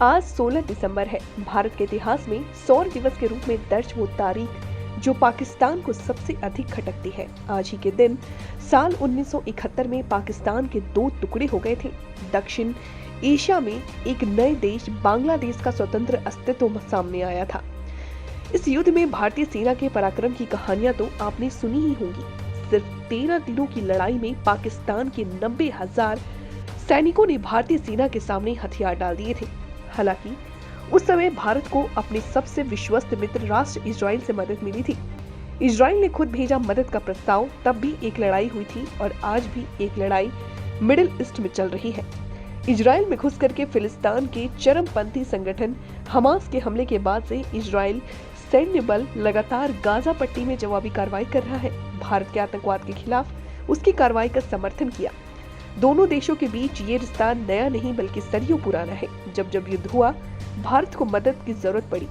आज 16 दिसंबर है। भारत के इतिहास में सौर दिवस के रूप में दर्ज वो तारीख जो पाकिस्तान को सबसे अधिक खटकती है। आज ही के दिन साल 1971 में पाकिस्तान के दो टुकड़े हो गए थे। दक्षिण एशिया में एक नए देश बांग्लादेश का स्वतंत्र अस्तित्व सामने आया था। इस युद्ध में भारतीय सेना के पराक्रम की कहानियां तो आपने सुनी ही होंगी। सिर्फ 13 दिनों की लड़ाई में पाकिस्तान के 90,000 सैनिकों ने भारतीय सेना के सामने हथियार डाल दिए थे। हालांकि उस समय भारत को अपने सबसे विश्वस्त मित्र राष्ट्र इजराइल से मदद मिली थी। इजराइल ने खुद भेजा मदद का प्रस्ताव। तब भी एक लड़ाई हुई थी और आज भी एक लड़ाई मिडिल ईस्ट में चल रही है। इजराइल में घुस करके फिलिस्तीन के चरमपंथी संगठन हमास के हमले के बाद से इजराइल सैन्य बल लगातार गाजा पट्टी में जवाबी कार्रवाई कर रहा है। भारत के आतंकवाद के खिलाफ उसकी कार्रवाई का समर्थन किया। दोनों देशों के बीच ये रिश्ता नया नहीं बल्कि सदियों पुराना है। जब जब युद्ध हुआ, भारत को मदद की जरूरत पड़ी,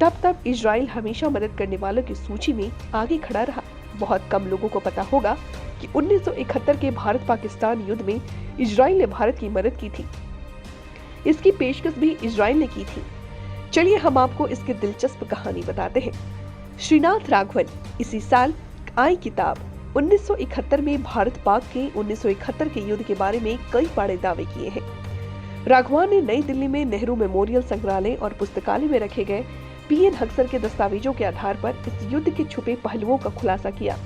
तब तब इजराइल हमेशा मदद करने वालों की सूची में आगे खड़ा रहा। बहुत कम लोगों को पता होगा कि 1971 के भारत पाकिस्तान युद्ध में इजराइल ने भारत की मदद की थी। इसकी पेशकश भी इजराइल ने की थी। चलिए हम आपको इसकी दिलचस्प कहानी बताते हैं। श्रीनाथ राघवन इसी साल आई किताब 1971 में भारत पाक के 1971 के युद्ध के बारे में कई बड़े दावे किए हैं। राघवन ने नई दिल्ली में नेहरू मेमोरियल संग्रहालय और पुस्तकालय में रखे गए पीएन हक्सर के दस्तावेजों के आधार पर इस युद्ध के छुपे पहलुओं का खुलासा किया।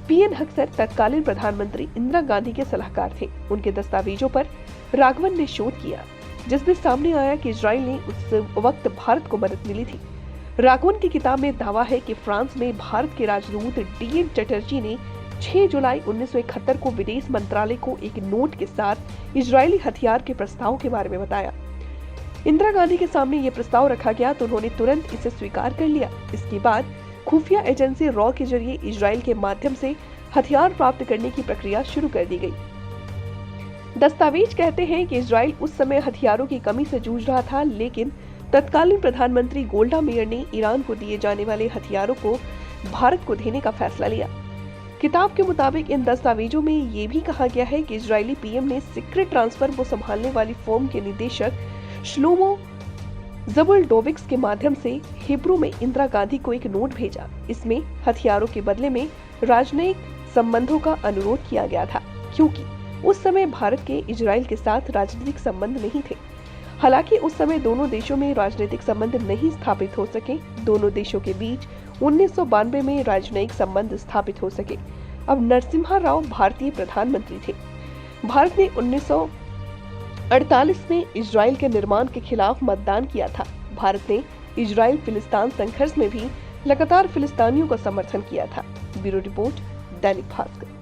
पीएन हक्सर तत्कालीन प्रधानमंत्री इंदिरा गांधी के सलाहकार थे। उनके दस्तावेजों पर राघवन ने शोध किया, जिसमें सामने आया कि इजराइल ने उस वक्त भारत को मदद मिली थी। राघवन की किताब में दावा है कि फ्रांस में भारत के राजदूत डीएन चटर्जी ने 6 जुलाई 1971 को विदेश मंत्रालय को एक नोट के साथ इजरायली हथियार के प्रस्ताव के बारे में बताया। इंदिरा गांधी के सामने ये प्रस्ताव रखा गया तो उन्होंने तुरंत इसे स्वीकार कर लिया। इसके बाद खुफिया एजेंसी रॉ के जरिए इजराइल के माध्यम से हथियार प्राप्त करने की प्रक्रिया शुरू कर दी गई। दस्तावेज कहते हैं कि इजराइल उस समय हथियारों की कमी से जूझ रहा था, लेकिन तत्कालीन प्रधानमंत्री गोल्डा मेयर ने ईरान को दिए जाने वाले हथियारों को भारत को देने का फैसला लिया। किताब के मुताबिक इन दस्तावेजों में ये भी कहा गया है कि इजरायली पीएम ने सीक्रेट ट्रांसफर को संभालने वाली फर्म के निदेशक श्लोमो ज़बुल्डोविक्स के माध्यम से हिब्रू में इंदिरा गांधी को एक नोट भेजा। इसमें हथियारों के बदले में राजनयिक संबंधों का अनुरोध किया गया था, क्योंकि उस समय भारत के इजराइल के साथ राजनीतिक संबंध नहीं थे। हालांकि उस समय दोनों देशों में राजनीतिक संबंध नहीं स्थापित हो सके। दोनों देशों के बीच 1992 में राजनयिक संबंध स्थापित हो सके। अब नरसिम्हा राव भारतीय प्रधानमंत्री थे। भारत ने 1948 में इजराइल के निर्माण के खिलाफ मतदान किया था। भारत ने इजराइल फिलिस्तीन संघर्ष में भी लगातार फिलिस्तीनियों का समर्थन किया था। Bureau report, Dainik Bhaskar.